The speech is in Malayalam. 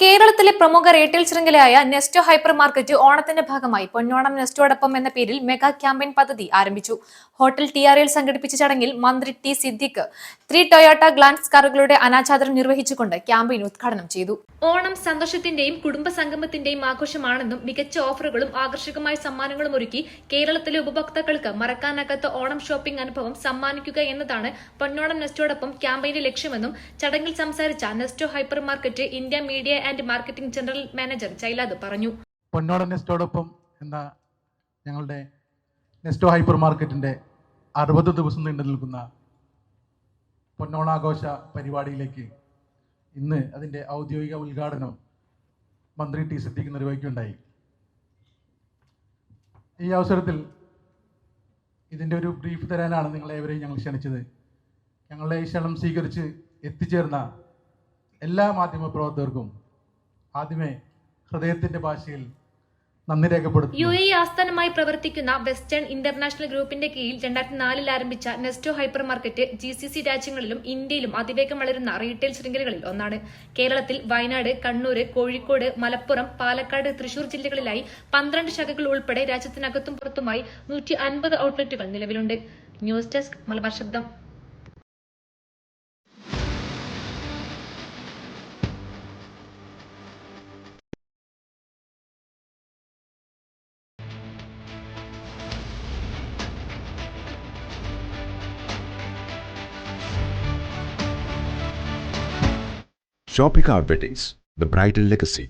കേരളത്തിലെ പ്രമുഖ റീറ്റെയിൽ ശൃംഖലയായ നെസ്റ്റോ ഹൈപ്പർ മാർക്കറ്റ് ഓണത്തിന്റെ ഭാഗമായി പൊന്നോണം നെസ്റ്റോടൊപ്പം എന്ന പേരിൽ മെഗാ ക്യാമ്പയിൻ പദ്ധതി ആരംഭിച്ചു. ഹോട്ടൽ TRL സംഘടിപ്പിച്ച ചടങ്ങിൽ മന്ത്രി ടി സിദ്ദിഖ് 3 ടൊയോട്ട ഗ്ലാൻസ് കാറുകളുടെ അനാച്ഛാദനം നിർവഹിച്ചുകൊണ്ട് ക്യാമ്പയിൻ ഉദ്ഘാടനം ചെയ്തു. ഓണം സന്തോഷത്തിന്റെയും കുടുംബ സംഗമത്തിന്റെയും ആഘോഷമാണെന്നും മികച്ച ഓഫറുകളും ആകർഷകമായ സമ്മാനങ്ങളും ഒരുക്കി കേരളത്തിലെ ഉപഭോക്താക്കൾക്ക് മറക്കാനാകാത്ത ഓണം ഷോപ്പിംഗ് അനുഭവം സമ്മാനിക്കുക എന്നതാണ് പൊന്നോണം നെസ്റ്റോടൊപ്പം ക്യാമ്പയിന്റെ ലക്ഷ്യമെന്നും ചടങ്ങിൽ സംസാരിച്ച Nesto hypermarket India media and marketing general manager ചൈലാദ് പറഞ്ഞു. പൊന്നോണം നെസ്റ്റോടൊപ്പം എന്ന ഞങ്ങളുടെ നെസ്റ്റോ ഹൈപ്പർ മാർക്കറ്റിന്റെ 60 ദിവസം നീണ്ടു നിൽക്കുന്ന പൊന്നോണാഘോഷ പരിപാടിയിലേക്ക് ഇന്ന് അതിൻ്റെ ഔദ്യോഗിക ഉദ്ഘാടനം മന്ത്രി ടി സിദ്ദിഖ് നിർവഹിക്കുകയുണ്ടായി. ഈ അവസരത്തിൽ ഇതിൻ്റെ ഒരു ബ്രീഫ് തരാനാണ് നിങ്ങളേവരെയും ഞങ്ങൾ ക്ഷണിച്ചത്. ഞങ്ങളുടെ ഈ ക്ഷണം സ്വീകരിച്ച് എത്തിച്ചേർന്ന എല്ലാ മാധ്യമപ്രവർത്തകർക്കും ആദ്യമേ ഹൃദയത്തിന്റെ ഭാഷയിൽ നന്ദി രേഖപ്പെടുത്തുന്നു. UAE ആസ്ഥാനമായി പ്രവർത്തിക്കുന്ന വെസ്റ്റേൺ ഇന്റർനാഷണൽ ഗ്രൂപ്പിന്റെ കീഴിൽ 2004 ആരംഭിച്ച നെസ്റ്റോ ഹൈപ്പർ മാർക്കറ്റ് GCC രാജ്യങ്ങളിലും ഇന്ത്യയിലും അതിവേഗം വളരുന്ന റീറ്റെയിൽ ശൃംഖലകളിൽ ഒന്നാണ്. കേരളത്തിൽ വയനാട്, കണ്ണൂർ, കോഴിക്കോട്, മലപ്പുറം, പാലക്കാട്, തൃശൂർ ജില്ലകളിലായി 12 ശാഖകൾ ഉൾപ്പെടെ രാജ്യത്തിനകത്തും പുറത്തുമായി 150 ഔട്ട്ലെറ്റുകൾ നിലവിലുണ്ട്. ന്യൂസ് ഡെസ്ക് മലബാർ ശബ്ദം. Shopping Weddings, the bridal legacy.